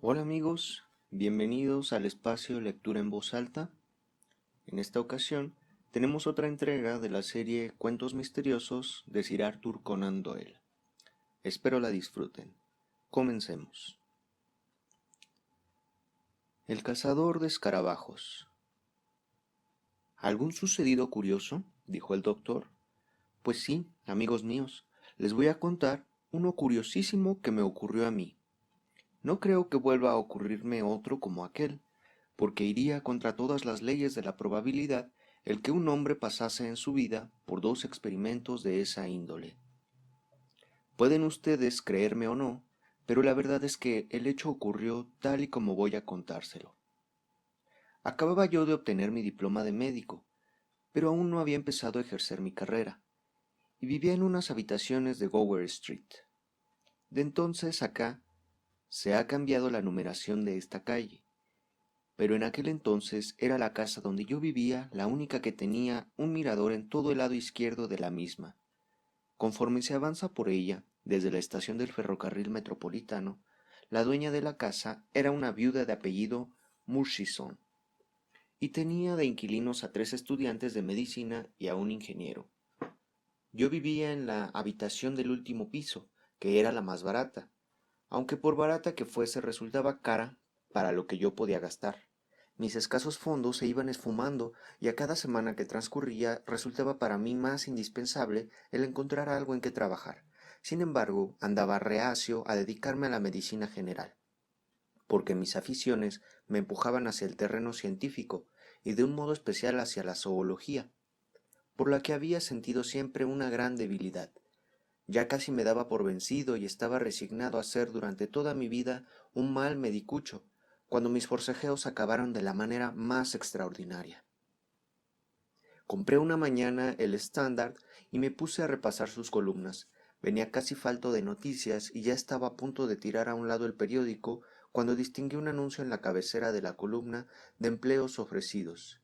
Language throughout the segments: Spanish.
Hola amigos, bienvenidos al espacio Lectura en Voz Alta. En esta ocasión tenemos otra entrega de la serie Cuentos Misteriosos de Sir Arthur Conan Doyle. Espero la disfruten. Comencemos. El cazador de escarabajos. ¿Algún sucedido curioso?, dijo el doctor. Pues sí, amigos míos, les voy a contar uno curiosísimo que me ocurrió a mí. No creo que vuelva a ocurrirme otro como aquel, porque iría contra todas las leyes de la probabilidad el que un hombre pasase en su vida por dos experimentos de esa índole. Pueden ustedes creerme o no, pero la verdad es que el hecho ocurrió tal y como voy a contárselo. Acababa yo de obtener mi diploma de médico, pero aún no había empezado a ejercer mi carrera, y vivía en unas habitaciones de Gower Street. De entonces acá se ha cambiado la numeración de esta calle, pero en aquel entonces era la casa donde yo vivía la única que tenía un mirador en todo el lado izquierdo de la misma. Conforme se avanza por ella, desde la estación del ferrocarril metropolitano, la dueña de la casa era una viuda de apellido Murchison, y tenía de inquilinos a 3 estudiantes de medicina y a un ingeniero. Yo vivía en la habitación del último piso, que era la más barata, aunque por barata que fuese resultaba cara para lo que yo podía gastar. Mis escasos fondos se iban esfumando y a cada semana que transcurría resultaba para mí más indispensable el encontrar algo en que trabajar. Sin embargo, andaba reacio a dedicarme a la medicina general, porque mis aficiones me empujaban hacia el terreno científico y de un modo especial hacia la zoología, por la que había sentido siempre una gran debilidad. Ya casi me daba por vencido y estaba resignado a ser durante toda mi vida un mal medicucho, cuando mis forcejeos acabaron de la manera más extraordinaria. Compré una mañana el Standard y me puse a repasar sus columnas. Venía casi falto de noticias y ya estaba a punto de tirar a un lado el periódico cuando distinguí un anuncio en la cabecera de la columna de empleos ofrecidos.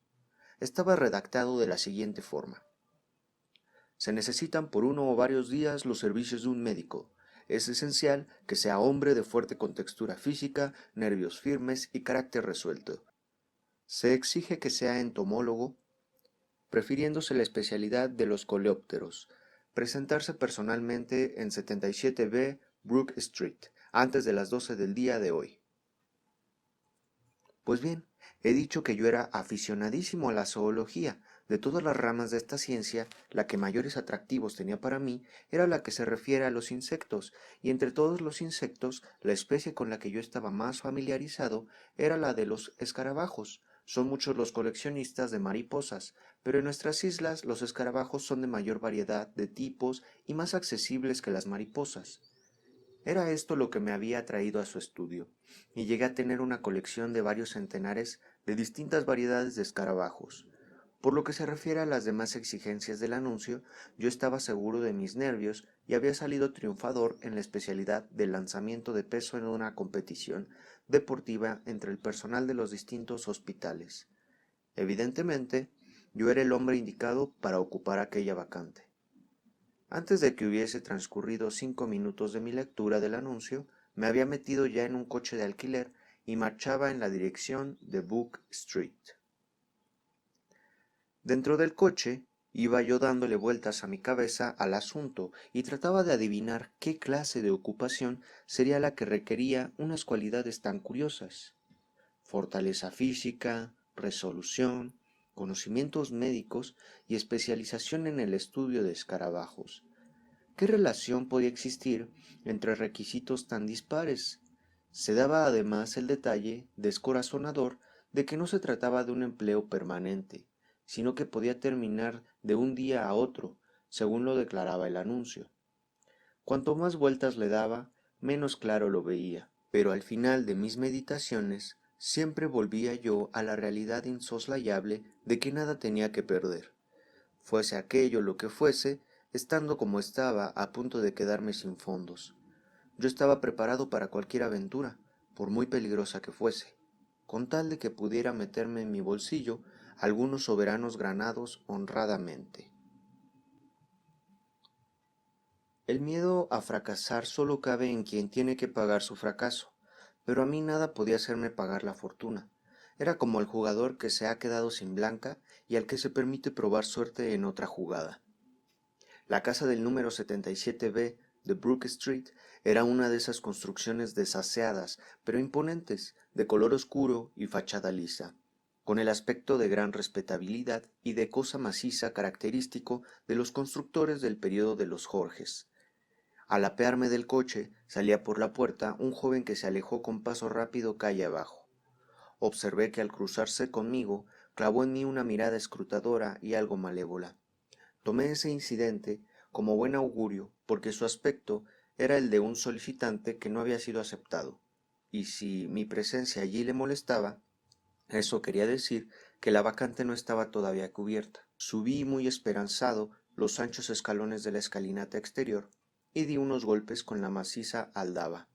Estaba redactado de la siguiente forma: se necesitan por uno o varios días los servicios de un médico. Es esencial que sea hombre de fuerte contextura física, nervios firmes y carácter resuelto. Se exige que sea entomólogo, prefiriéndose la especialidad de los coleópteros. Presentarse personalmente en 77B Brook Street, antes de las 12 del día de hoy. Pues bien, he dicho que yo era aficionadísimo a la zoología. De todas las ramas de esta ciencia, la que mayores atractivos tenía para mí era la que se refiere a los insectos, y entre todos los insectos, la especie con la que yo estaba más familiarizado era la de los escarabajos. Son muchos los coleccionistas de mariposas, pero en nuestras islas los escarabajos son de mayor variedad de tipos y más accesibles que las mariposas. Era esto lo que me había atraído a su estudio, y llegué a tener una colección de varios centenares de distintas variedades de escarabajos. Por lo que se refiere a las demás exigencias del anuncio, yo estaba seguro de mis nervios y había salido triunfador en la especialidad del lanzamiento de peso en una competición deportiva entre el personal de los distintos hospitales. Evidentemente, yo era el hombre indicado para ocupar aquella vacante. Antes de que hubiese transcurrido 5 minutos de mi lectura del anuncio, me había metido ya en un coche de alquiler y marchaba en la dirección de Brook Street. Dentro del coche iba yo dándole vueltas a mi cabeza al asunto y trataba de adivinar qué clase de ocupación sería la que requería unas cualidades tan curiosas: fortaleza física, resolución, conocimientos médicos y especialización en el estudio de escarabajos. ¿Qué relación podía existir entre requisitos tan dispares? Se daba además el detalle descorazonador de que no se trataba de un empleo permanente, sino que podía terminar de un día a otro, según lo declaraba el anuncio. Cuanto más vueltas le daba, menos claro lo veía, pero al final de mis meditaciones siempre volvía yo a la realidad insoslayable de que nada tenía que perder. Fuese aquello lo que fuese, estando como estaba a punto de quedarme sin fondos. Yo estaba preparado para cualquier aventura, por muy peligrosa que fuese, con tal de que pudiera meterme en mi bolsillo algunos soberanos granados honradamente. El miedo a fracasar solo cabe en quien tiene que pagar su fracaso. pero a mí nada podía hacerme pagar la fortuna. Era como el jugador que se ha quedado sin blanca y al que se permite probar suerte en otra jugada. La casa del número 77B de Brook Street era una de esas construcciones desaseadas, pero imponentes, de color oscuro y fachada lisa, con el aspecto de gran respetabilidad y de cosa maciza característico de los constructores del período de los Jorges. Al apearme del coche, salía por la puerta un joven que se alejó con paso rápido calle abajo. Observé que al cruzarse conmigo, clavó en mí una mirada escrutadora y algo malévola. Tomé ese incidente como buen augurio, porque su aspecto era el de un solicitante que no había sido aceptado, y si mi presencia allí le molestaba, eso quería decir que la vacante no estaba todavía cubierta. Subí muy esperanzado los anchos escalones de la escalinata exterior y di unos golpes con la maciza aldaba.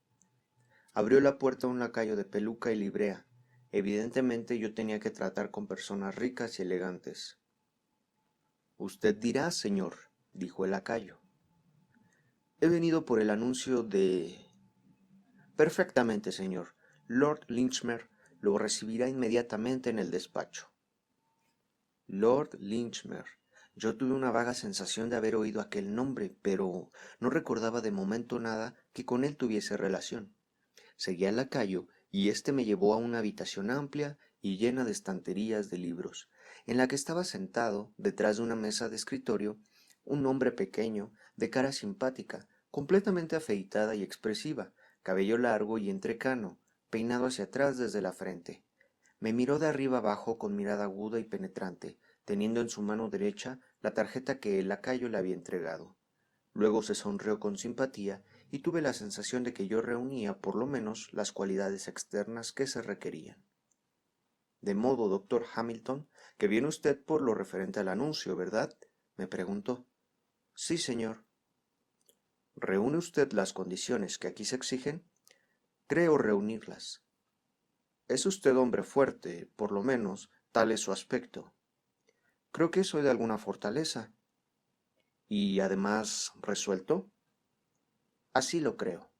Abrió la puerta un lacayo de peluca y librea. Evidentemente yo tenía que tratar con personas ricas y elegantes. Usted dirá, señor, dijo el lacayo. He venido por el anuncio de... Perfectamente, señor. Lord Linchmere lo recibirá inmediatamente en el despacho. Lord Linchmere. Yo tuve una vaga sensación de haber oído aquel nombre, pero no recordaba de momento nada que con él tuviese relación. Seguí al lacayo y éste me llevó a una habitación amplia y llena de estanterías de libros, en la que estaba sentado, detrás de una mesa de escritorio, un hombre pequeño, de cara simpática, completamente afeitada y expresiva, cabello largo y entrecano, peinado hacia atrás desde la frente. Me miró de arriba abajo con mirada aguda y penetrante, teniendo en su mano derecha la tarjeta que el lacayo le había entregado. Luego se sonrió con simpatía y tuve la sensación de que yo reunía por lo menos las cualidades externas que se requerían. De modo, doctor Hamilton, que viene usted por lo referente al anuncio, ¿verdad? Me preguntó. Sí, señor. ¿Reúne usted las condiciones que aquí se exigen? Creo reunirlas. Es usted hombre fuerte, por lo menos, tal es su aspecto. Creo que soy de alguna fortaleza. Y además resuelto. Así lo creo.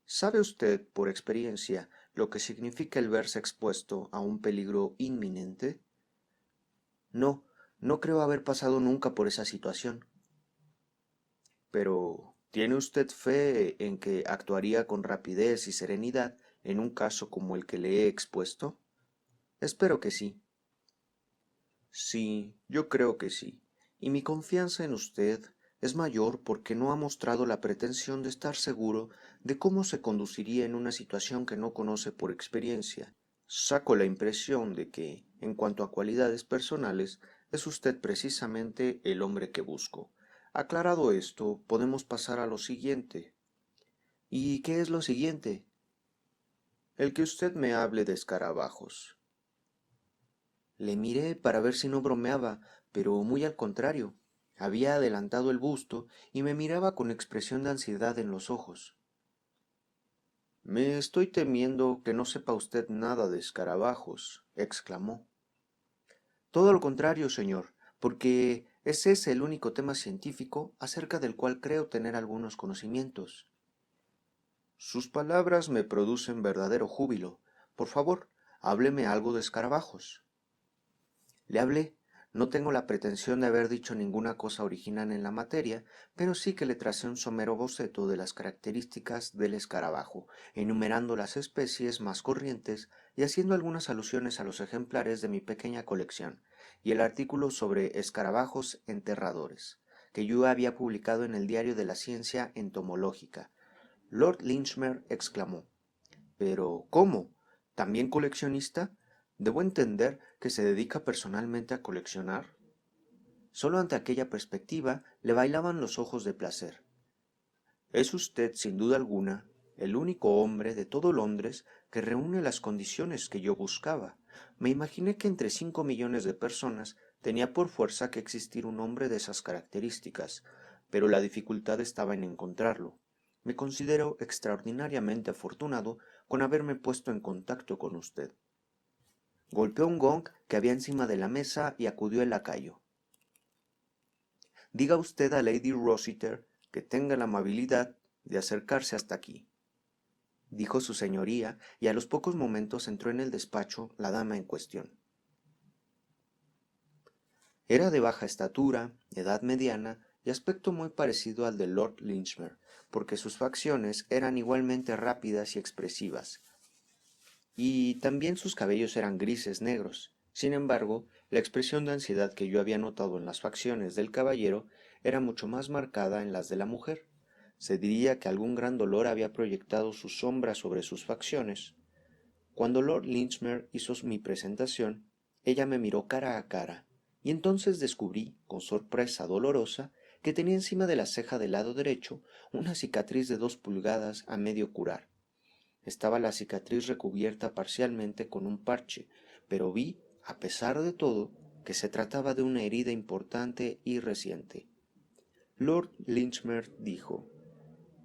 ¿Sabe usted, por experiencia, lo que significa el verse expuesto a un peligro inminente? No, no creo haber pasado nunca por esa situación. Pero, ¿tiene usted fe en que actuaría con rapidez y serenidad en un caso como el que le he expuesto? Espero que sí. Sí, yo creo que sí. Y mi confianza en usted es mayor porque no ha mostrado la pretensión de estar seguro de cómo se conduciría en una situación que no conoce por experiencia. Saco la impresión de que, en cuanto a cualidades personales, es usted precisamente el hombre que busco. Aclarado esto, podemos pasar a lo siguiente. ¿Y qué es lo siguiente? El que usted me hable de escarabajos. Le miré para ver si no bromeaba, pero muy al contrario. Había adelantado el busto y me miraba con expresión de ansiedad en los ojos. Me estoy temiendo que no sepa usted nada de escarabajos, exclamó. Todo lo contrario, señor, porque ese es el único tema científico acerca del cual creo tener algunos conocimientos. Sus palabras me producen verdadero júbilo. Por favor, hábleme algo de escarabajos. Le hablé. No tengo la pretensión de haber dicho ninguna cosa original en la materia, pero sí que le tracé un somero boceto de las características del escarabajo, enumerando las especies más corrientes y haciendo algunas alusiones a los ejemplares de mi pequeña colección, y el artículo sobre escarabajos enterradores, que yo había publicado en el Diario de la Ciencia Entomológica. Lord Linchmere exclamó: pero, ¿cómo? ¿También coleccionista? ¿Debo entender que se dedica personalmente a coleccionar? Solo ante aquella perspectiva le bailaban los ojos de placer. Es usted, sin duda alguna, el único hombre de todo Londres que reúne las condiciones que yo buscaba. Me imaginé que entre 5 millones de personas tenía por fuerza que existir un hombre de esas características, pero la dificultad estaba en encontrarlo. Me considero extraordinariamente afortunado con haberme puesto en contacto con usted. Golpeó un gong que había encima de la mesa y acudió el lacayo. Diga usted a Lady Rossiter que tenga la amabilidad de acercarse hasta aquí. dijo su señoría, y a los pocos momentos entró en el despacho la dama en cuestión. Era de baja estatura, edad mediana y aspecto muy parecido al de Lord Lynchmere, porque sus facciones eran igualmente rápidas y expresivas, y también sus cabellos eran grises negros. Sin embargo, la expresión de ansiedad que yo había notado en las facciones del caballero era mucho más marcada en las de la mujer. Se diría que algún gran dolor había proyectado su sombra sobre sus facciones. Cuando Lord Lynchmere hizo mi presentación, ella me miró cara a cara, y entonces descubrí, con sorpresa dolorosa, que tenía encima de la ceja del lado derecho una cicatriz de 2 pulgadas a medio curar. Estaba la cicatriz recubierta parcialmente con un parche, pero vi, a pesar de todo, que se trataba de una herida importante y reciente. Lord Lynchmere dijo: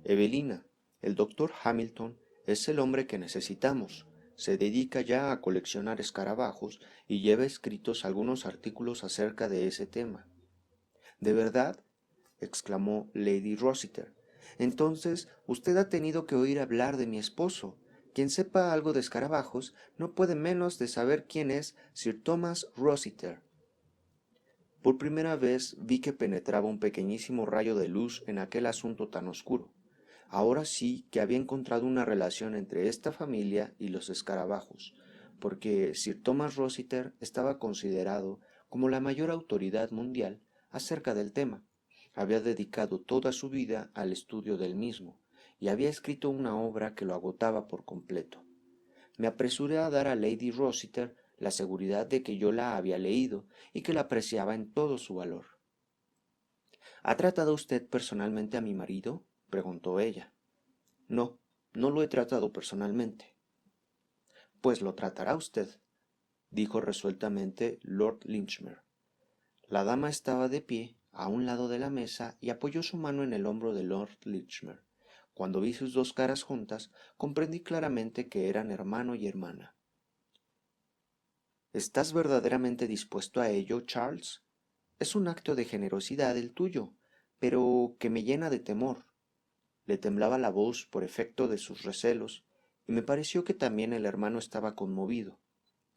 Evelina, el doctor Hamilton es el hombre que necesitamos. Se dedica ya a coleccionar escarabajos y lleva escritos algunos artículos acerca de ese tema. ¿De verdad? Exclamó Lady Rossiter. Entonces usted ha tenido que oír hablar de mi esposo. Quien sepa algo de escarabajos no puede menos de saber quién es Sir Thomas Rossiter. Por primera vez vi que penetraba un pequeñísimo rayo de luz en aquel asunto tan oscuro. Ahora sí que había encontrado una relación entre esta familia y los escarabajos, porque Sir Thomas Rossiter estaba considerado como la mayor autoridad mundial acerca del tema. Había dedicado toda su vida al estudio del mismo, y había escrito una obra que lo agotaba por completo. Me apresuré a dar a Lady Rossiter la seguridad de que yo la había leído y que la apreciaba en todo su valor. ¿Ha tratado usted personalmente a mi marido?, preguntó ella. No, no lo he tratado personalmente. Pues lo tratará usted, dijo resueltamente Lord Lynchmere. La dama estaba de pie a un lado de la mesa y apoyó su mano en el hombro de Lord Lynchmere. Cuando vi sus dos caras juntas, comprendí claramente que eran hermano y hermana. ¿Estás verdaderamente dispuesto a ello, Charles? Es un acto de generosidad el tuyo, pero que me llena de temor. Le temblaba la voz por efecto de sus recelos, y me pareció que también el hermano estaba conmovido,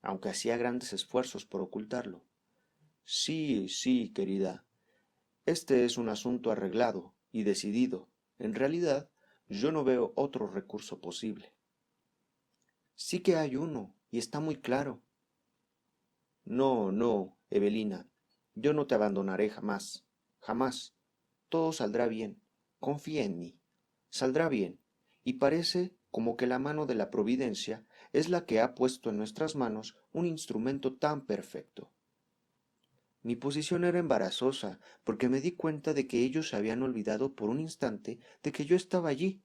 aunque hacía grandes esfuerzos por ocultarlo. Sí, sí, querida, este es un asunto arreglado y decidido. En realidad, yo no veo otro recurso posible. Sí que hay uno, y está muy claro. No, no, Evelina, yo no te abandonaré jamás, jamás. Todo saldrá bien. Confía en mí. Saldrá bien. Y parece como que la mano de la providencia es la que ha puesto en nuestras manos un instrumento tan perfecto. Mi posición era embarazosa, porque me di cuenta de que ellos se habían olvidado por un instante de que yo estaba allí,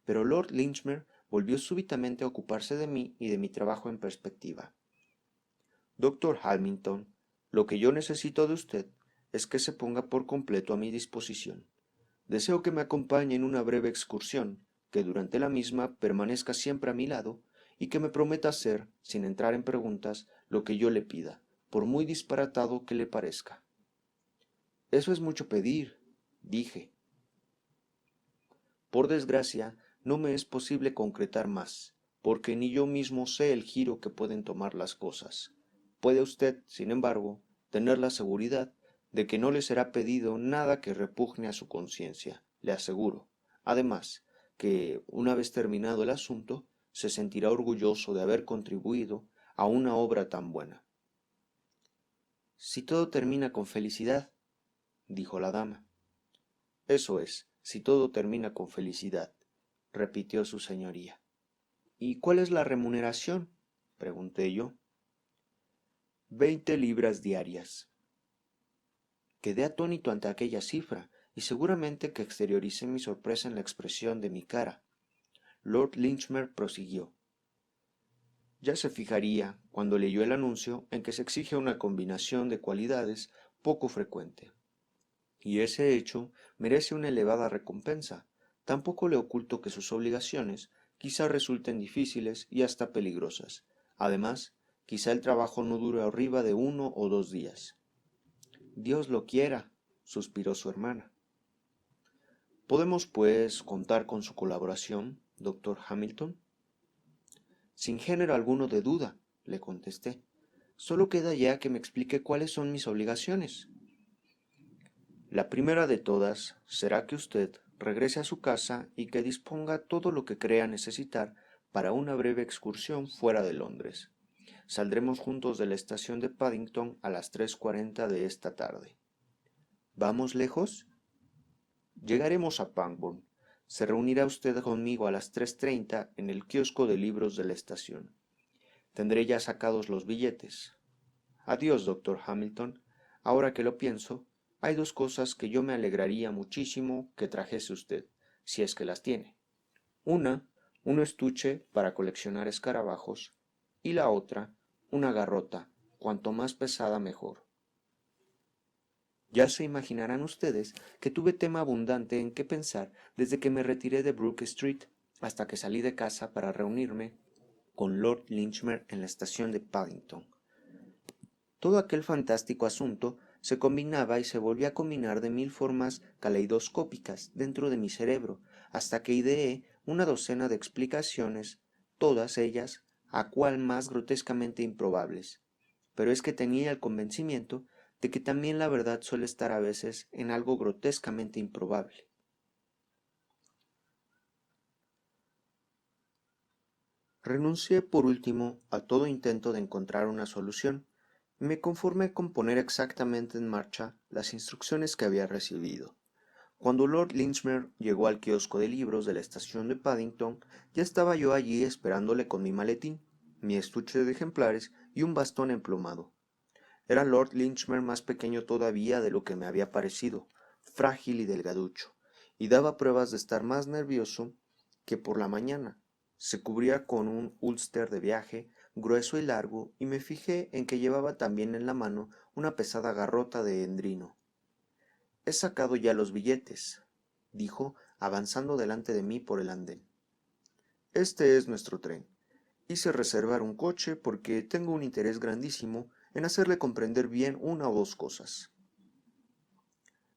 pero Lord Lynchmere volvió súbitamente a ocuparse de mí y de mi trabajo en perspectiva. Doctor Hamilton, lo que yo necesito de usted es que se ponga por completo a mi disposición. Deseo que me acompañe en una breve excursión, que durante la misma permanezca siempre a mi lado y que me prometa hacer, sin entrar en preguntas, lo que yo le pida, por muy disparatado que le parezca. Eso es mucho pedir, dije. Por desgracia, no me es posible concretar más, porque ni yo mismo sé el giro que pueden tomar las cosas. Puede usted, sin embargo, tener la seguridad de que no le será pedido nada que repugne a su conciencia, le aseguro. Además, que, una vez terminado el asunto, se sentirá orgulloso de haber contribuido a una obra tan buena. Si todo termina con felicidad, dijo la dama. Eso es, si todo termina con felicidad, repitió su señoría. ¿Y cuál es la remuneración?, pregunté yo. 20 libras diarias. Quedé atónito ante aquella cifra, y seguramente que exterioricé mi sorpresa en la expresión de mi cara. Lord Lynchmere prosiguió. Ya se fijaría, cuando leyó el anuncio, en que se exige una combinación de cualidades poco frecuente. Y ese hecho merece una elevada recompensa. Tampoco le oculto que sus obligaciones quizá resulten difíciles y hasta peligrosas. Además, quizá el trabajo no dure arriba de 1 o 2 días. Dios lo quiera, suspiró su hermana. ¿Podemos, pues, contar con su colaboración, doctor Hamilton? Sin género alguno de duda, le contesté. Solo queda ya que me explique cuáles son mis obligaciones. La primera de todas será que usted regrese a su casa y que disponga todo lo que crea necesitar para una breve excursión fuera de Londres. Saldremos juntos de la estación de Paddington a las 3:40 de esta tarde. ¿Vamos lejos? Llegaremos a Pangbourne. Se reunirá usted conmigo a las 3:30 en el kiosco de libros de la estación. Tendré ya sacados los billetes. Adiós, doctor Hamilton. Ahora que lo pienso, hay dos cosas que yo me alegraría muchísimo que trajese usted, si es que las tiene. Una, un estuche para coleccionar escarabajos, y la otra, una garrota, cuanto más pesada mejor. Ya se imaginarán ustedes que tuve tema abundante en qué pensar desde que me retiré de Brook Street hasta que salí de casa para reunirme con Lord Linchmere en la estación de Paddington. Todo aquel fantástico asunto se combinaba y se volvía a combinar de mil formas caleidoscópicas dentro de mi cerebro, hasta que ideé una docena de explicaciones, todas ellas a cual más grotescamente improbables. Pero es que tenía el convencimiento de que también la verdad suele estar a veces en algo grotescamente improbable. Renuncié por último a todo intento de encontrar una solución y me conformé con poner exactamente en marcha las instrucciones que había recibido. Cuando Lord Linchmere llegó al kiosco de libros de la estación de Paddington, ya estaba yo allí esperándole con mi maletín, mi estuche de ejemplares y un bastón emplumado. Era Lord Linchmere más pequeño todavía de lo que me había parecido, frágil y delgaducho, y daba pruebas de estar más nervioso que por la mañana. Se cubría con un ulster de viaje, grueso y largo, y me fijé en que llevaba también en la mano una pesada garrota de endrino. He sacado ya los billetes, dijo, avanzando delante de mí por el andén. Este es nuestro tren. Hice reservar un coche porque tengo un interés grandísimo en hacerle comprender bien una o dos cosas.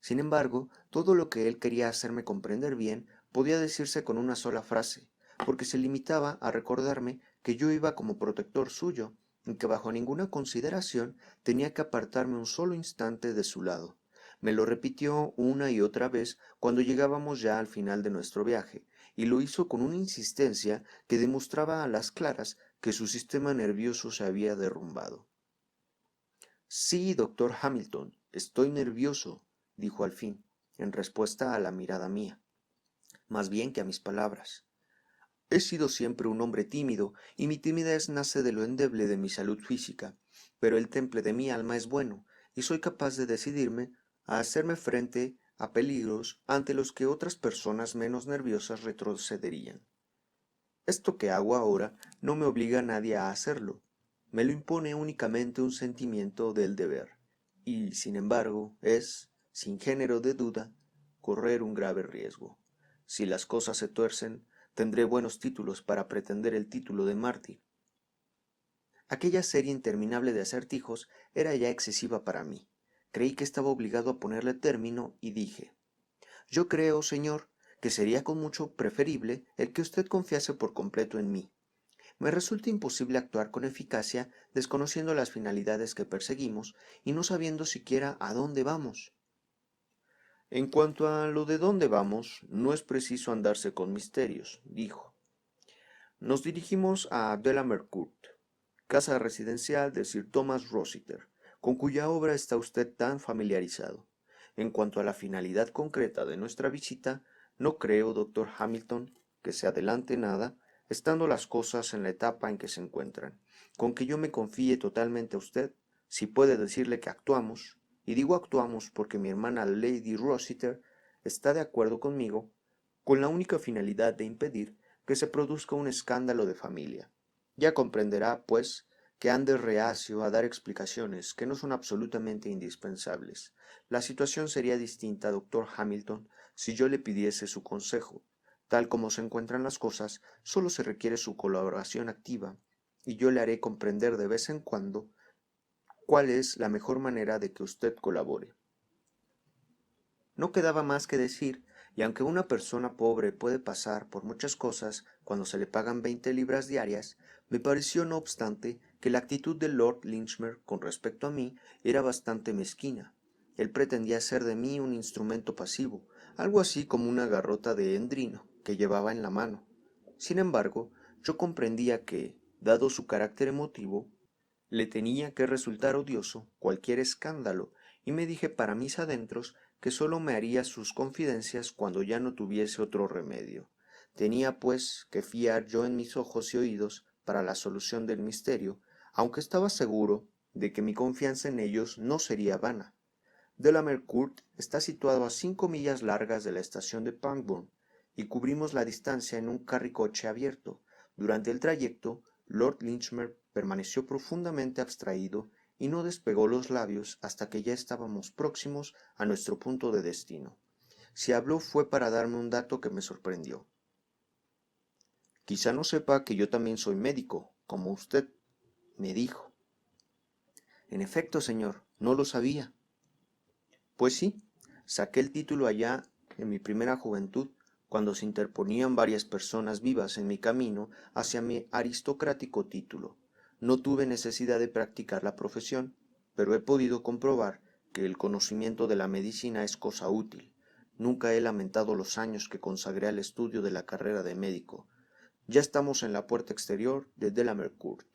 Sin embargo, todo lo que él quería hacerme comprender bien podía decirse con una sola frase, porque se limitaba a recordarme que yo iba como protector suyo y que bajo ninguna consideración tenía que apartarme un solo instante de su lado. Me lo repitió una y otra vez cuando llegábamos ya al final de nuestro viaje, y lo hizo con una insistencia que demostraba a las claras que su sistema nervioso se había derrumbado. Sí, doctor Hamilton, estoy nervioso, dijo al fin, en respuesta a la mirada mía, más bien que a mis palabras. He sido siempre un hombre tímido, y mi timidez nace de lo endeble de mi salud física, pero el temple de mi alma es bueno, y soy capaz de decidirme a hacerme frente a peligros ante los que otras personas menos nerviosas retrocederían. Esto que hago ahora no me obliga a nadie a hacerlo, me lo impone únicamente un sentimiento del deber, y, sin embargo, es, sin género de duda, correr un grave riesgo. Si las cosas se tuercen, tendré buenos títulos para pretender el título de mártir. Aquella serie interminable de acertijos era ya excesiva para mí. Creí que estaba obligado a ponerle término y dije, yo creo, señor, que sería con mucho preferible el que usted confiase por completo en mí. Me resulta imposible actuar con eficacia desconociendo las finalidades que perseguimos y no sabiendo siquiera a dónde vamos. En cuanto a lo de dónde vamos, no es preciso andarse con misterios, dijo. Nos dirigimos a Delamere Court, casa residencial de Sir Thomas Rossiter, con cuya obra está usted tan familiarizado. En cuanto a la finalidad concreta de nuestra visita, no creo, doctor Hamilton, que se adelante nada, estando las cosas en la etapa en que se encuentran. Con que yo me confíe totalmente a usted, si puede decirle que actuamos, y digo actuamos porque mi hermana Lady Rossiter está de acuerdo conmigo, con la única finalidad de impedir que se produzca un escándalo de familia. Ya comprenderá, pues, que ande reacio a dar explicaciones que no son absolutamente indispensables. La situación sería distinta, doctor Hamilton, si yo le pidiese su consejo. Tal como se encuentran las cosas, solo se requiere su colaboración activa, y yo le haré comprender de vez en cuando cuál es la mejor manera de que usted colabore. No quedaba más que decir, y aunque una persona pobre puede pasar por muchas cosas cuando se le pagan 20 libras diarias, me pareció no obstante que la actitud de Lord Linchmere con respecto a mí era bastante mezquina. Él pretendía hacer de mí un instrumento pasivo, algo así como una garrota de endrino que llevaba en la mano. Sin embargo, yo comprendía que, dado su carácter emotivo, le tenía que resultar odioso cualquier escándalo, y me dije para mis adentros que sólo me haría sus confidencias cuando ya no tuviese otro remedio. Tenía, pues, que fiar yo en mis ojos y oídos para la solución del misterio, aunque estaba seguro de que mi confianza en ellos no sería vana. Delamere Court está situado a 5 millas largas de la estación de Pangbourne, y cubrimos la distancia en un carricoche abierto. Durante el trayecto, Lord Linchmere permaneció profundamente abstraído y no despegó los labios hasta que ya estábamos próximos a nuestro punto de destino. Si habló fue para darme un dato que me sorprendió. Quizá no sepa que yo también soy médico, como usted, me dijo. En efecto, señor, no lo sabía. Pues sí, saqué el título allá en mi primera juventud, cuando se interponían varias personas vivas en mi camino hacia mi aristocrático título. No tuve necesidad de practicar la profesión, pero he podido comprobar que el conocimiento de la medicina es cosa útil. Nunca he lamentado los años que consagré al estudio de la carrera de médico. Ya estamos en la puerta exterior de Delamere Court.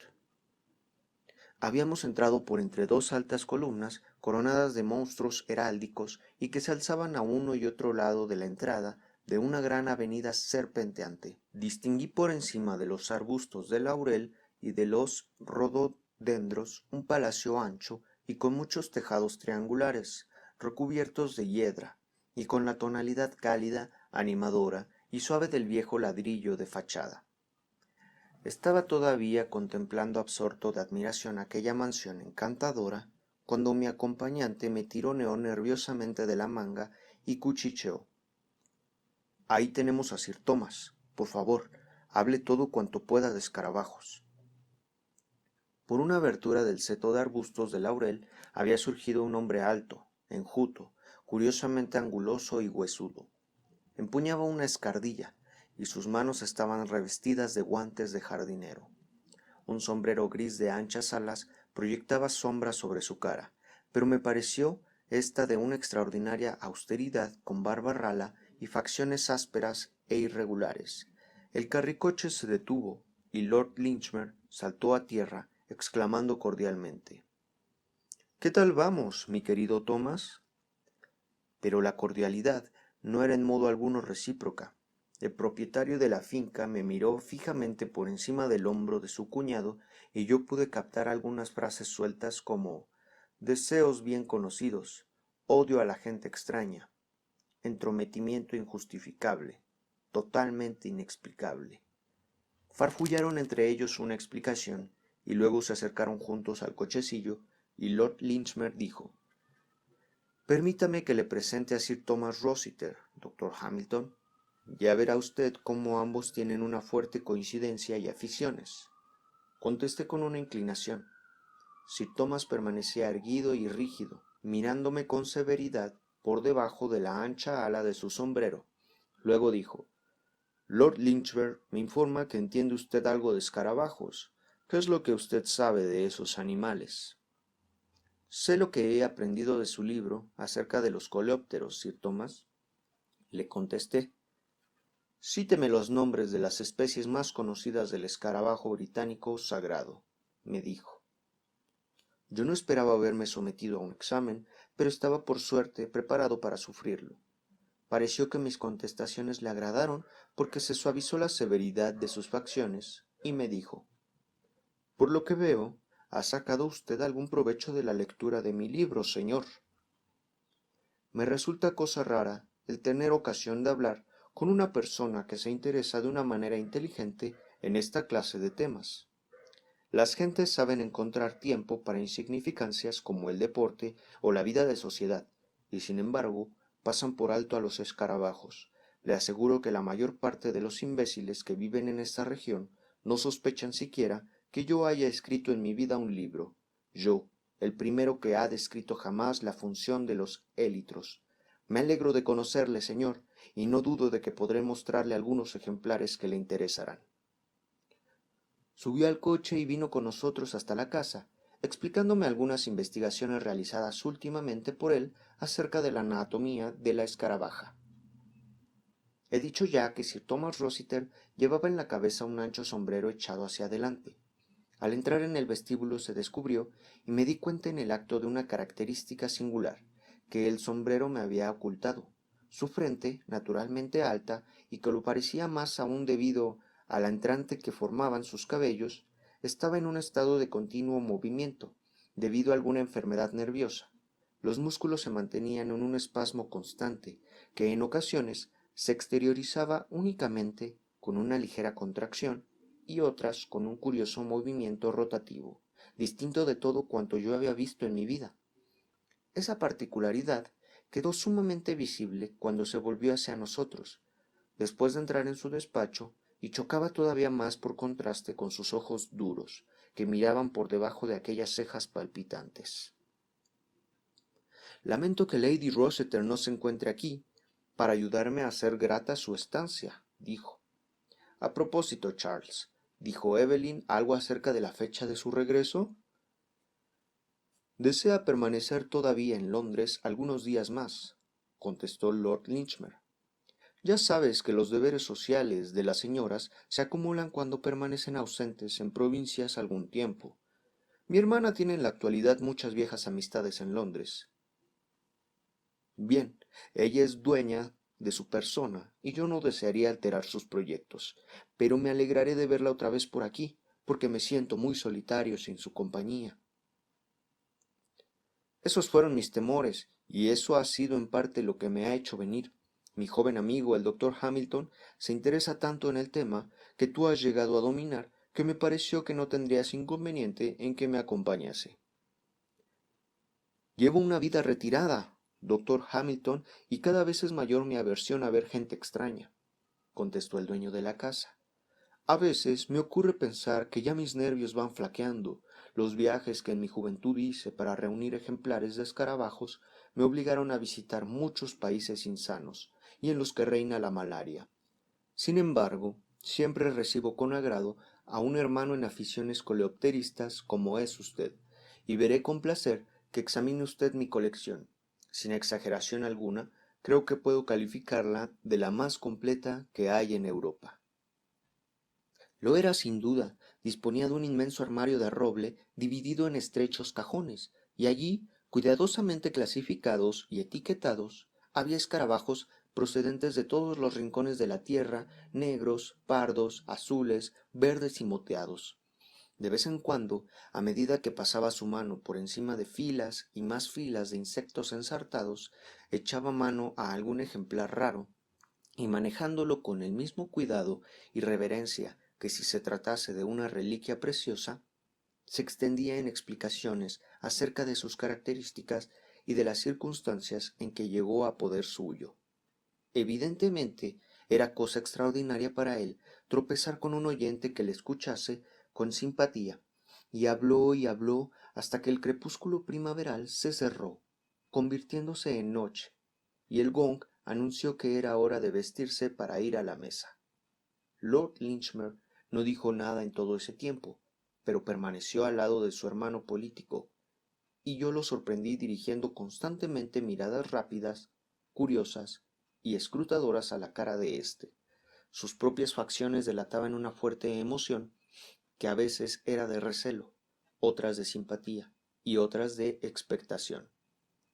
Habíamos entrado por entre dos altas columnas coronadas de monstruos heráldicos y que se alzaban a uno y otro lado de la entrada de una gran avenida serpenteante. Distinguí por encima de los arbustos de laurel y de los rododendros un palacio ancho y con muchos tejados triangulares, recubiertos de hiedra, y con la tonalidad cálida, animadora y suave del viejo ladrillo de fachada. Estaba todavía contemplando absorto de admiración aquella mansión encantadora, cuando mi acompañante me tironeó nerviosamente de la manga y cuchicheó. Ahí tenemos a Sir Thomas. Por favor, hable todo cuanto pueda de escarabajos. Por una abertura del seto de arbustos de laurel había surgido un hombre alto, enjuto, curiosamente anguloso y huesudo. Empuñaba una escardilla, y sus manos estaban revestidas de guantes de jardinero. Un sombrero gris de anchas alas proyectaba sombras sobre su cara, pero me pareció ésta de una extraordinaria austeridad, con barba rala y facciones ásperas e irregulares. El carricoche se detuvo, y Lord Linchmere saltó a tierra, exclamando cordialmente: «¿Qué tal vamos, mi querido Thomas?». Pero la cordialidad no era en modo alguno recíproca. El propietario de la finca me miró fijamente por encima del hombro de su cuñado, y yo pude captar algunas frases sueltas como deseos bien conocidos, odio a la gente extraña, entrometimiento injustificable, totalmente inexplicable. Farfullaron entre ellos una explicación, y luego se acercaron juntos al cochecillo, y Lord Linchmere dijo: «Permítame que le presente a Sir Thomas Rossiter, doctor Hamilton. Ya verá usted cómo ambos tienen una fuerte coincidencia y aficiones». Contesté con una inclinación. Sir Thomas permanecía erguido y rígido, mirándome con severidad por debajo de la ancha ala de su sombrero. Luego dijo: «Lord Linchmere me informa que entiende usted algo de escarabajos. ¿Qué es lo que usted sabe de esos animales?». «Sé lo que he aprendido de su libro acerca de los coleópteros, Sir Thomas», le contesté. «Cíteme los nombres de las especies más conocidas del escarabajo británico sagrado», me dijo. Yo no esperaba verme sometido a un examen, pero estaba por suerte preparado para sufrirlo. Pareció que mis contestaciones le agradaron, porque se suavizó la severidad de sus facciones y me dijo: «Por lo que veo, ha sacado usted algún provecho de la lectura de mi libro, señor». Me resulta cosa rara el tener ocasión de hablar con una persona que se interesa de una manera inteligente en esta clase de temas. Las gentes saben encontrar tiempo para insignificancias como el deporte o la vida de sociedad, y sin embargo pasan por alto a los escarabajos. Le aseguro que la mayor parte de los imbéciles que viven en esta región no sospechan siquiera que yo haya escrito en mi vida un libro, yo, el primero que ha descrito jamás la función de los élitros, Me alegro de conocerle, señor, y no dudo de que podré mostrarle algunos ejemplares que le interesarán. Subió al coche y vino con nosotros hasta la casa, explicándome algunas investigaciones realizadas últimamente por él acerca de la anatomía de la escarabaja. He dicho ya que sir Thomas Rossiter llevaba en la cabeza un ancho sombrero echado hacia adelante. Al entrar en el vestíbulo se descubrió y me di cuenta en el acto de una característica singular, que el sombrero me había ocultado. Su frente, naturalmente alta, y que lo parecía más aún debido a la entrante que formaban sus cabellos, estaba en un estado de continuo movimiento, debido a alguna enfermedad nerviosa. Los músculos se mantenían en un espasmo constante, que en ocasiones se exteriorizaba únicamente con una ligera contracción y otras con un curioso movimiento rotativo, distinto de todo cuanto yo había visto en mi vida. Esa particularidad quedó sumamente visible cuando se volvió hacia nosotros, después de entrar en su despacho, y chocaba todavía más por contraste con sus ojos duros, que miraban por debajo de aquellas cejas palpitantes. Lamento que Lady Rossiter no se encuentre aquí, para ayudarme a hacer grata su estancia, dijo. A propósito, Charles, dijo Evelyn algo acerca de la fecha de su regreso. Desea permanecer todavía en Londres algunos días más, contestó Lord Linchmere. Ya sabes que los deberes sociales de las señoras se acumulan cuando permanecen ausentes en provincias algún tiempo. Mi hermana tiene en la actualidad muchas viejas amistades en Londres. Bien, ella es dueña de su persona y yo no desearía alterar sus proyectos, pero me alegraré de verla otra vez por aquí, porque me siento muy solitario sin su compañía. Esos fueron mis temores, y eso ha sido en parte lo que me ha hecho venir. Mi joven amigo, el doctor Hamilton, se interesa tanto en el tema que tú has llegado a dominar que me pareció que no tendrías inconveniente en que me acompañase. Llevo una vida retirada, doctor Hamilton, y cada vez es mayor mi aversión a ver gente extraña, contestó el dueño de la casa. A veces me ocurre pensar que ya mis nervios van flaqueando. Los viajes que en mi juventud hice para reunir ejemplares de escarabajos me obligaron a visitar muchos países insanos y en los que reina la malaria. Sin embargo, siempre recibo con agrado a un hermano en aficiones coleopteristas como es usted, y veré con placer que examine usted mi colección. Sin exageración alguna, creo que puedo calificarla de la más completa que hay en Europa. Lo era sin duda. Disponía de un inmenso armario de roble dividido en estrechos cajones, y allí, cuidadosamente clasificados y etiquetados, había escarabajos procedentes de todos los rincones de la tierra, negros, pardos, azules, verdes y moteados. De vez en cuando, a medida que pasaba su mano por encima de filas y más filas de insectos ensartados, echaba mano a algún ejemplar raro, y manejándolo con el mismo cuidado y reverencia que si se tratase de una reliquia preciosa, se extendía en explicaciones acerca de sus características y de las circunstancias en que llegó a poder suyo. Evidentemente era cosa extraordinaria para él tropezar con un oyente que le escuchase con simpatía, y habló hasta que el crepúsculo primaveral se cerró, convirtiéndose en noche, y el gong anunció que era hora de vestirse para ir a la mesa. Lord Linchmere no dijo nada en todo ese tiempo, pero permaneció al lado de su hermano político, y yo lo sorprendí dirigiendo constantemente miradas rápidas, curiosas y escrutadoras a la cara de éste. Sus propias facciones delataban una fuerte emoción, que a veces era de recelo, otras de simpatía y otras de expectación.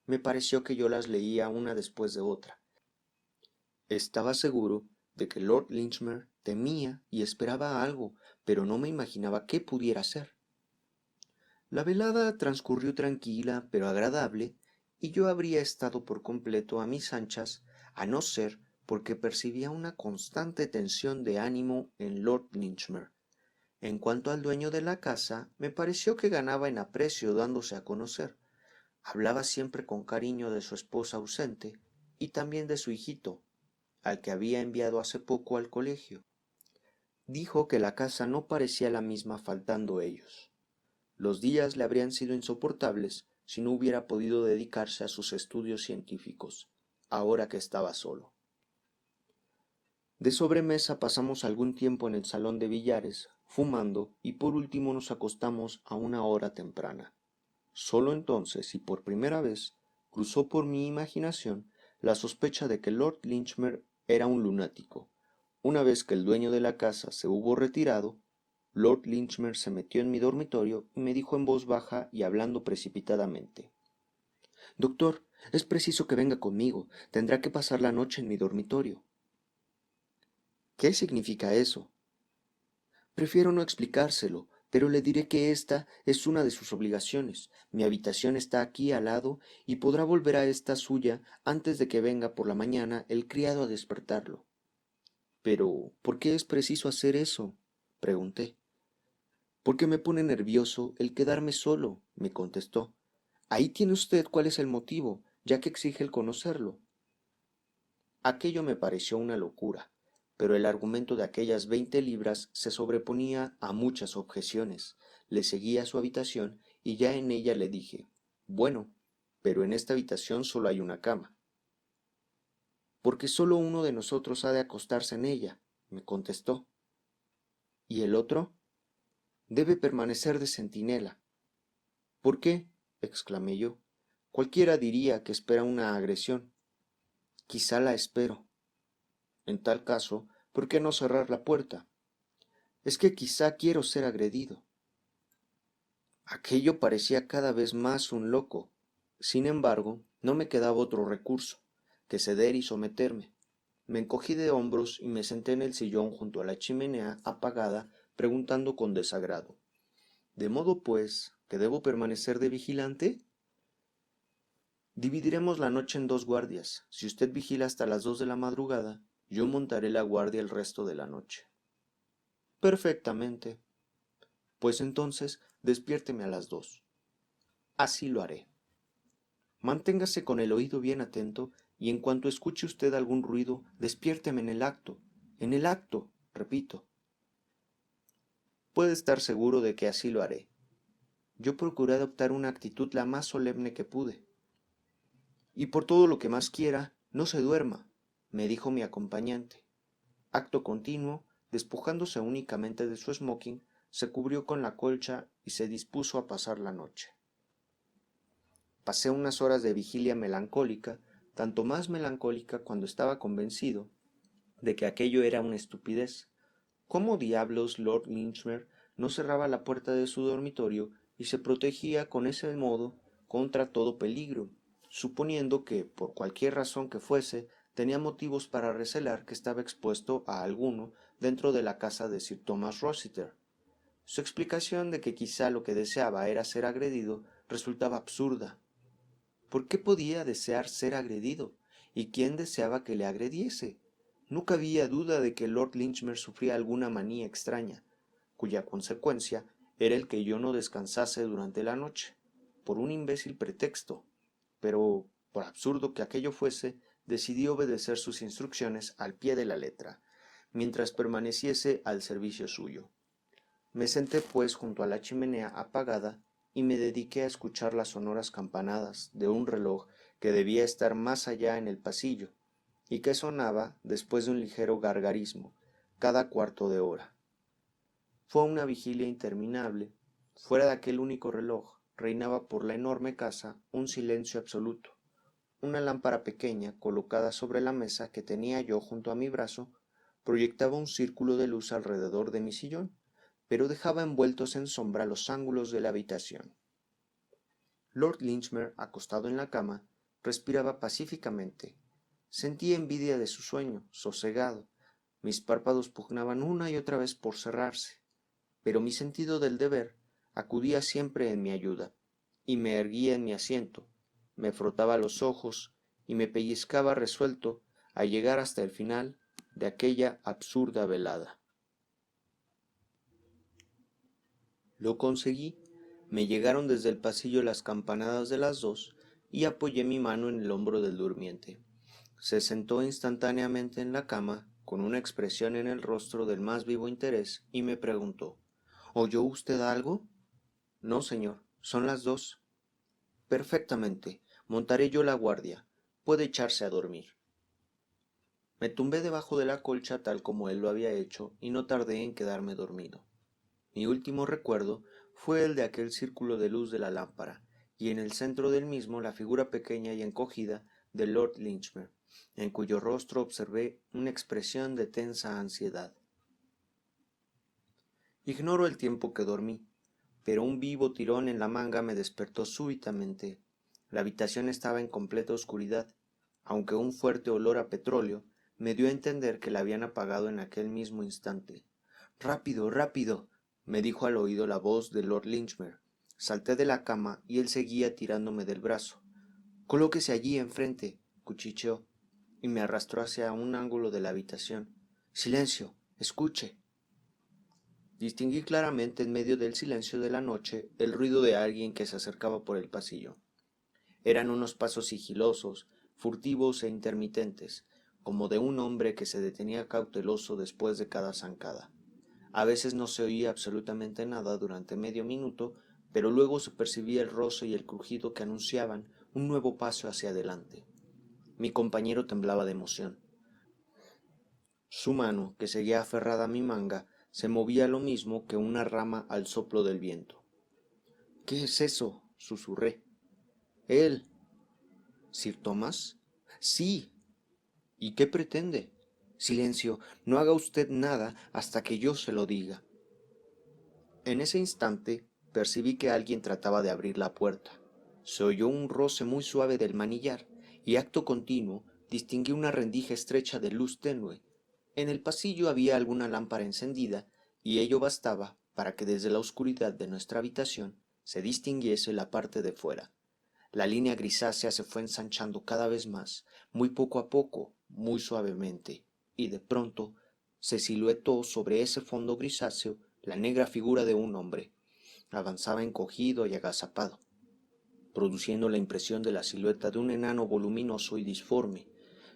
Me pareció que yo las leía una después de otra. Estaba seguro de que Lord Linchmere temía y esperaba algo, pero no me imaginaba qué pudiera ser. La velada transcurrió tranquila pero agradable, y yo habría estado por completo a mis anchas, a no ser porque percibía una constante tensión de ánimo en Lord Linchmere. En cuanto al dueño de la casa, me pareció que ganaba en aprecio dándose a conocer. Hablaba siempre con cariño de su esposa ausente y también de su hijito, al que había enviado hace poco al colegio. Dijo que la casa no parecía la misma faltando ellos. Los días le habrían sido insoportables si no hubiera podido dedicarse a sus estudios científicos. ahora que estaba solo. De sobremesa pasamos algún tiempo en el salón de billares, fumando, y por último nos acostamos a una hora temprana. Solo entonces, y por primera vez, cruzó por mi imaginación la sospecha de que Lord Linchmere era un lunático. Una vez que el dueño de la casa se hubo retirado, Lord Linchmere se metió en mi dormitorio y me dijo en voz baja y hablando precipitadamente: Doctor, es preciso que venga conmigo. Tendrá que pasar la noche en mi dormitorio. ¿Qué significa eso? Prefiero no explicárselo, pero le diré que esta es una de sus obligaciones. Mi habitación está aquí al lado y podrá volver a esta suya antes de que venga por la mañana el criado a despertarlo. Pero, ¿por qué es preciso hacer eso? Pregunté. Porque me pone nervioso el quedarme solo, me contestó. Ahí tiene usted cuál es el motivo, ya que exige el conocerlo. Aquello me pareció una locura, pero el argumento de aquellas 20 libras se sobreponía a muchas objeciones. Le seguí a su habitación y ya en ella le dije: Bueno, pero en esta habitación solo hay una cama. Porque solo uno de nosotros ha de acostarse en ella, me contestó. ¿Y el otro? Debe permanecer de centinela. ¿Por qué? Exclamé yo. Cualquiera diría que espera una agresión. Quizá la espero. En tal caso, ¿por qué no cerrar la puerta? Es que quizá quiero ser agredido. Aquello parecía cada vez más un loco. Sin embargo, no me quedaba otro recurso que ceder y someterme. Me encogí de hombros y me senté en el sillón junto a la chimenea apagada, preguntando con desagrado: ¿De modo, pues, que debo permanecer de vigilante? Dividiremos la noche en 2 guardias. Si usted vigila hasta las 2 de la madrugada, yo montaré la guardia el resto de la noche. Perfectamente. Pues entonces despiérteme a las 2. Así lo haré. Manténgase con el oído bien atento y en cuanto escuche usted algún ruido, despiérteme en el acto. En el acto, repito. Puede estar seguro de que así lo haré. Yo procuré adoptar una actitud la más solemne que pude. Y por todo lo que más quiera, no se duerma, me dijo mi acompañante. Acto continuo, despojándose únicamente de su smoking, se cubrió con la colcha y se dispuso a pasar la noche. Pasé unas horas de vigilia melancólica, tanto más melancólica cuando estaba convencido de que aquello era una estupidez. ¿Cómo diablos Lord Linchmere no cerraba la puerta de su dormitorio y se protegía con ese modo contra todo peligro, suponiendo que, por cualquier razón que fuese, tenía motivos para recelar que estaba expuesto a alguno dentro de la casa de Sir Thomas Rossiter? Su explicación de que quizá lo que deseaba era ser agredido resultaba absurda. ¿Por qué podía desear ser agredido? ¿Y quién deseaba que le agrediese? No cabía duda de que Lord Linchmere sufría alguna manía extraña, cuya consecuencia era el que yo no descansase durante la noche, por un imbécil pretexto. Pero, por absurdo que aquello fuese, decidí obedecer sus instrucciones al pie de la letra, mientras permaneciese al servicio suyo. Me senté pues junto a la chimenea apagada y me dediqué a escuchar las sonoras campanadas de un reloj que debía estar más allá en el pasillo, y que sonaba, después de un ligero gargarismo, cada cuarto de hora. Fue una vigilia interminable. Fuera de aquel único reloj, reinaba por la enorme casa un silencio absoluto. Una lámpara pequeña, colocada sobre la mesa que tenía yo junto a mi brazo, proyectaba un círculo de luz alrededor de mi sillón, pero dejaba envueltos en sombra los ángulos de la habitación. Lord Linchmere, acostado en la cama, respiraba pacíficamente. Sentía envidia de su sueño, sosegado. Mis párpados pugnaban una y otra vez por cerrarse, pero mi sentido del deber acudía siempre en mi ayuda, y me erguía en mi asiento, me frotaba los ojos y me pellizcaba resuelto a llegar hasta el final de aquella absurda velada. Lo conseguí. Me llegaron desde el pasillo las campanadas de las 2 y apoyé mi mano en el hombro del durmiente. Se sentó instantáneamente en la cama, con una expresión en el rostro del más vivo interés, y me preguntó: ¿Oyó usted algo? No, señor, son las 2. Perfectamente. Montaré yo la guardia. puede echarse a dormir. Me tumbé debajo de la colcha tal como él lo había hecho y no tardé en quedarme dormido. Mi último recuerdo fue el de aquel círculo de luz de la lámpara, y en el centro del mismo la figura pequeña y encogida de Lord Linchmere, en cuyo rostro observé una expresión de tensa ansiedad. Ignoro el tiempo que dormí, pero un vivo tirón en la manga me despertó súbitamente. La habitación estaba en completa oscuridad, aunque un fuerte olor a petróleo me dio a entender que la habían apagado en aquel mismo instante. Rápido, rápido, me dijo al oído la voz de Lord Linchmere. Salté de la cama y él seguía tirándome del brazo. Colóquese allí enfrente, cuchicheó, y me arrastró hacia un ángulo de la habitación. Silencio, escuche. Distinguí claramente en medio del silencio de la noche el ruido de alguien que se acercaba por el pasillo. Eran unos pasos sigilosos, furtivos e intermitentes, como de un hombre que se detenía cauteloso después de cada zancada. A veces no se oía absolutamente nada durante medio minuto, pero luego se percibía el roce y el crujido que anunciaban un nuevo paso hacia adelante. Mi compañero temblaba de emoción. Su mano, que seguía aferrada a mi manga, se movía lo mismo que una rama al soplo del viento. ¿Qué es eso? Susurré. Él. ¿Sir Thomas? Sí. ¿Y qué pretende? Silencio, no haga usted nada hasta que yo se lo diga. En ese instante percibí que alguien trataba de abrir la puerta. Se oyó un roce muy suave del manillar, y acto continuo distinguí una rendija estrecha de luz tenue. En el pasillo había alguna lámpara encendida, y ello bastaba para que desde la oscuridad de nuestra habitación se distinguiese la parte de fuera. La línea grisácea se fue ensanchando cada vez más, muy poco a poco, muy suavemente, y de pronto se siluetó sobre ese fondo grisáceo la negra figura de un hombre. Avanzaba encogido y agazapado, produciendo la impresión de la silueta de un enano voluminoso y disforme.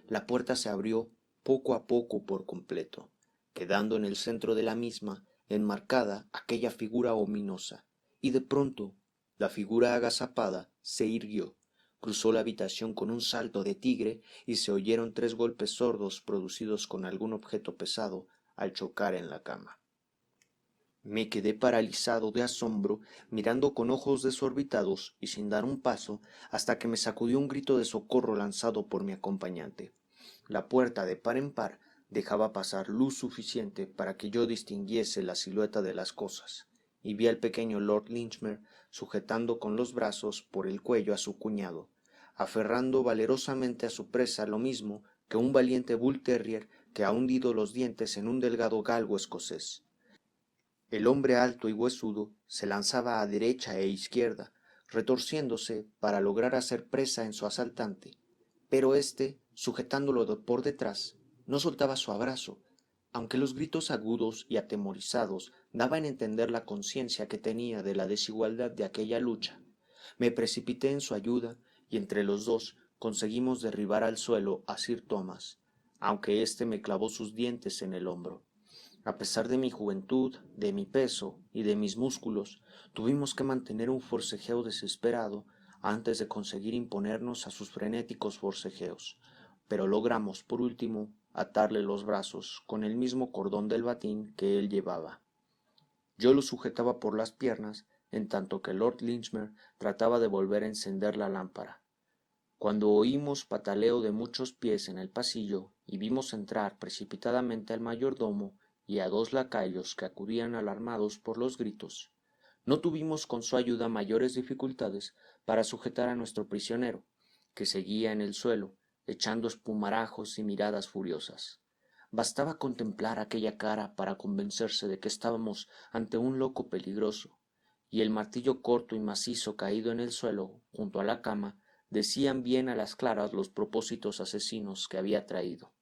La puerta se abrió poco a poco por completo, quedando en el centro de la misma enmarcada aquella figura ominosa, y de pronto la figura agazapada se irguió, cruzó la habitación con un salto de tigre y se oyeron 3 golpes sordos producidos con algún objeto pesado al chocar en la cama. Me quedé paralizado de asombro, mirando con ojos desorbitados y sin dar un paso, hasta que me sacudió un grito de socorro lanzado por mi acompañante. La puerta de par en par dejaba pasar luz suficiente para que yo distinguiese la silueta de las cosas, y vi al pequeño Lord Linchmere sujetando con los brazos por el cuello a su cuñado, aferrando valerosamente a su presa lo mismo que un valiente bull terrier que ha hundido los dientes en un delgado galgo escocés. El hombre alto y huesudo se lanzaba a derecha e izquierda, retorciéndose para lograr hacer presa en su asaltante, pero éste, sujetándolo por detrás, no soltaba su abrazo, aunque los gritos agudos y atemorizados daban a entender la conciencia que tenía de la desigualdad de aquella lucha. Me precipité en su ayuda y entre los dos conseguimos derribar al suelo a Sir Thomas, aunque éste me clavó sus dientes en el hombro. A pesar de mi juventud, de mi peso y de mis músculos, tuvimos que mantener un forcejeo desesperado antes de conseguir imponernos a sus frenéticos forcejeos, pero logramos por último atarle los brazos con el mismo cordón del batín que él llevaba. Yo lo sujetaba por las piernas, en tanto que Lord Linchmere trataba de volver a encender la lámpara. Cuando oímos pataleo de muchos pies en el pasillo y vimos entrar precipitadamente al mayordomo y a 2 lacayos que acudían alarmados por los gritos, no tuvimos con su ayuda mayores dificultades para sujetar a nuestro prisionero, que seguía en el suelo, echando espumarajos y miradas furiosas. Bastaba contemplar aquella cara para convencerse de que estábamos ante un loco peligroso, y el martillo corto y macizo caído en el suelo junto a la cama decían bien a las claras los propósitos asesinos que había traído.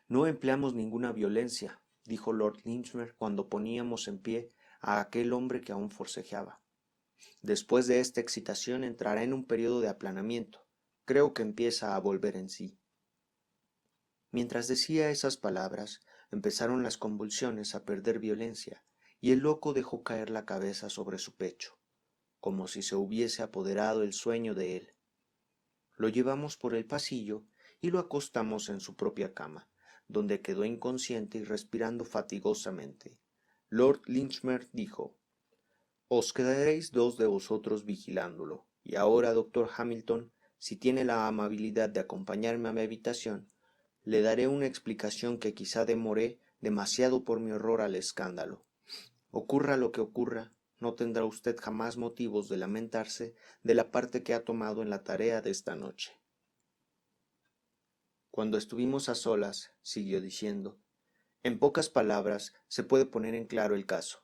No empleamos ninguna violencia, dijo Lord Linchmere cuando poníamos en pie a aquel hombre que aún forcejeaba. Después de esta excitación entrará en un periodo de aplanamiento. Creo que empieza a volver en sí. Mientras decía esas palabras, empezaron las convulsiones a perder violencia, y el loco dejó caer la cabeza sobre su pecho, como si se hubiese apoderado el sueño de él. Lo llevamos por el pasillo y lo acostamos en su propia cama, donde quedó inconsciente y respirando fatigosamente. Lord Linchmere dijo: Os quedaréis dos de vosotros vigilándolo, y ahora, doctor Hamilton, si tiene la amabilidad de acompañarme a mi habitación, le daré una explicación que quizá demoré demasiado por mi horror al escándalo. Ocurra lo que ocurra, no tendrá usted jamás motivos de lamentarse de la parte que ha tomado en la tarea de esta noche. Cuando estuvimos a solas, siguió diciendo, en pocas palabras se puede poner en claro el caso.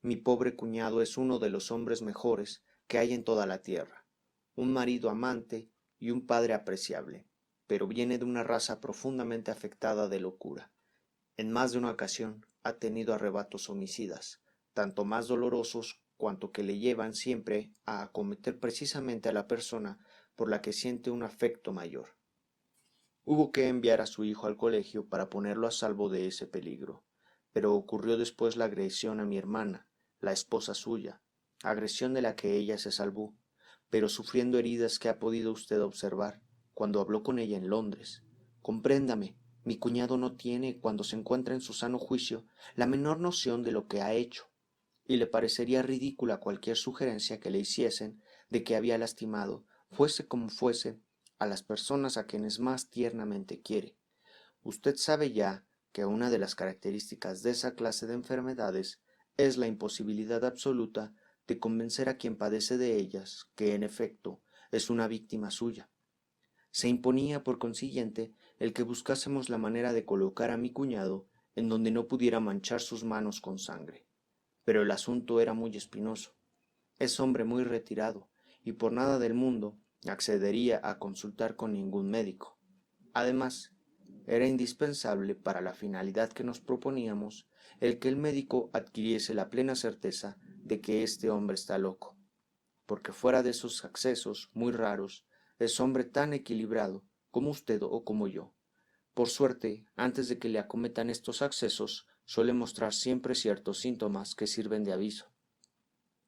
Mi pobre cuñado es uno de los hombres mejores que hay en toda la tierra, un marido amante y un padre apreciable, pero viene de una raza profundamente afectada de locura. En más de una ocasión ha tenido arrebatos homicidas, tanto más dolorosos cuanto que le llevan siempre a acometer precisamente a la persona por la que siente un afecto mayor. Hubo que enviar a su hijo al colegio para ponerlo a salvo de ese peligro, pero ocurrió después la agresión a mi hermana, la esposa suya, agresión de la que ella se salvó, pero sufriendo heridas que ha podido usted observar cuando habló con ella en Londres. Compréndame, mi cuñado no tiene, cuando se encuentra en su sano juicio, la menor noción de lo que ha hecho, y le parecería ridícula cualquier sugerencia que le hiciesen de que había lastimado, fuese como fuese, a las personas a quienes más tiernamente quiere. Usted sabe ya que una de las características de esa clase de enfermedades es la imposibilidad absoluta de convencer a quien padece de ellas que, en efecto, es una víctima suya. Se imponía, por consiguiente, el que buscásemos la manera de colocar a mi cuñado en donde no pudiera manchar sus manos con sangre. Pero el asunto era muy espinoso. Es hombre muy retirado, y por nada del mundo accedería a consultar con ningún médico. Además, era indispensable para la finalidad que nos proponíamos el que el médico adquiriese la plena certeza de que este hombre está loco, porque fuera de esos accesos muy raros, es hombre tan equilibrado como usted o como yo. Por suerte, antes de que le acometan estos accesos, suele mostrar siempre ciertos síntomas que sirven de aviso,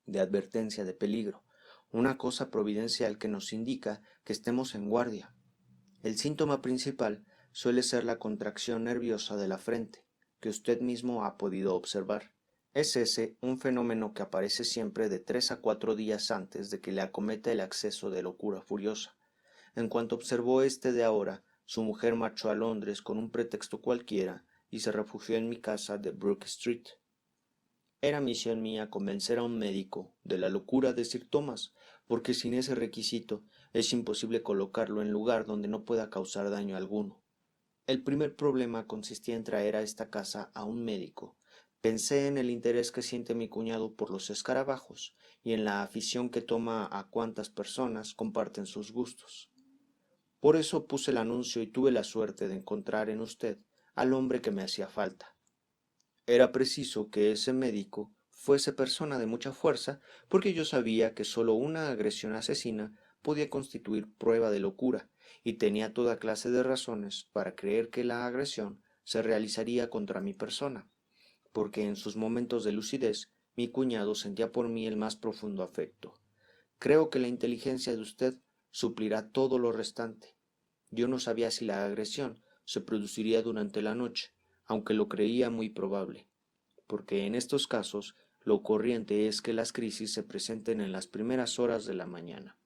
de advertencia de peligro, una cosa providencial que nos indica que estemos en guardia. El síntoma principal suele ser la contracción nerviosa de la frente, que usted mismo ha podido observar. Es ese un fenómeno que aparece siempre de 3 a 4 días antes de que le acometa el acceso de locura furiosa. En cuanto observó este de ahora, su mujer marchó a Londres con un pretexto cualquiera y se refugió en mi casa de Brook Street. Era misión mía convencer a un médico de la locura de Sir Thomas, porque sin ese requisito es imposible colocarlo en lugar donde no pueda causar daño alguno. El primer problema consistía en traer a esta casa a un médico. Pensé en el interés que siente mi cuñado por los escarabajos y en la afición que toma a cuantas personas comparten sus gustos. Por eso puse el anuncio y tuve la suerte de encontrar en usted al hombre que me hacía falta. Era preciso que ese médico fuese persona de mucha fuerza, porque yo sabía que sólo una agresión asesina podía constituir prueba de locura, y tenía toda clase de razones para creer que la agresión se realizaría contra mi persona, porque en sus momentos de lucidez mi cuñado sentía por mí el más profundo afecto. Creo que la inteligencia de usted suplirá todo lo restante. Yo no sabía si la agresión se produciría durante la noche, aunque lo creía muy probable, porque en estos casos lo corriente es que las crisis se presenten en las primeras horas de la mañana.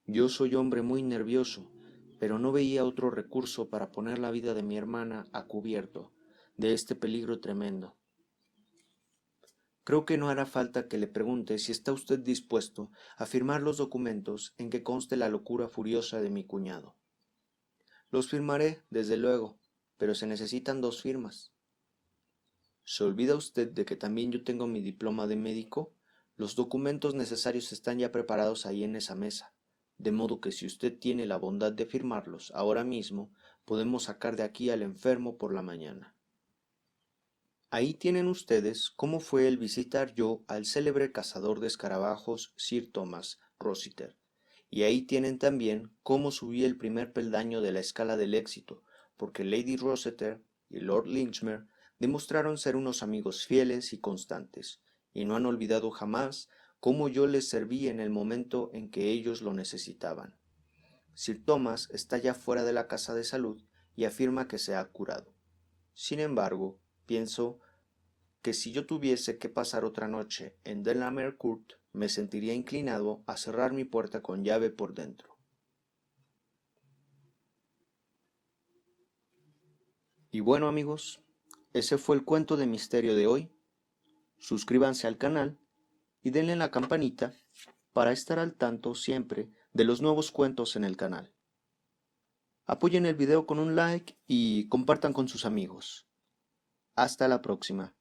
Yo soy hombre muy nervioso, pero no veía otro recurso para poner la vida de mi hermana a cubierto de este peligro tremendo. Creo que no hará falta que le pregunte si está usted dispuesto a firmar los documentos en que conste la locura furiosa de mi cuñado. Los firmaré, desde luego, pero se necesitan 2 firmas. ¿Se olvida usted de que también yo tengo mi diploma de médico? Los documentos necesarios están ya preparados ahí en esa mesa, de modo que si usted tiene la bondad de firmarlos ahora mismo, podemos sacar de aquí al enfermo por la mañana. Ahí tienen ustedes cómo fue el visitar yo al célebre cazador de escarabajos Sir Thomas Rossiter, y ahí tienen también cómo subí el primer peldaño de la escala del éxito, porque Lady Rossiter y Lord Linchmere demostraron ser unos amigos fieles y constantes, y no han olvidado jamás cómo yo les serví en el momento en que ellos lo necesitaban. Sir Thomas está ya fuera de la casa de salud y afirma que se ha curado. Sin embargo, pienso que si yo tuviese que pasar otra noche en Delamere Court, me sentiría inclinado a cerrar mi puerta con llave por dentro. Y bueno amigos, ese fue el cuento de misterio de hoy. Suscríbanse al canal y denle a la campanita para estar al tanto siempre de los nuevos cuentos en el canal. Apoyen el video con un like y compartan con sus amigos. Hasta la próxima.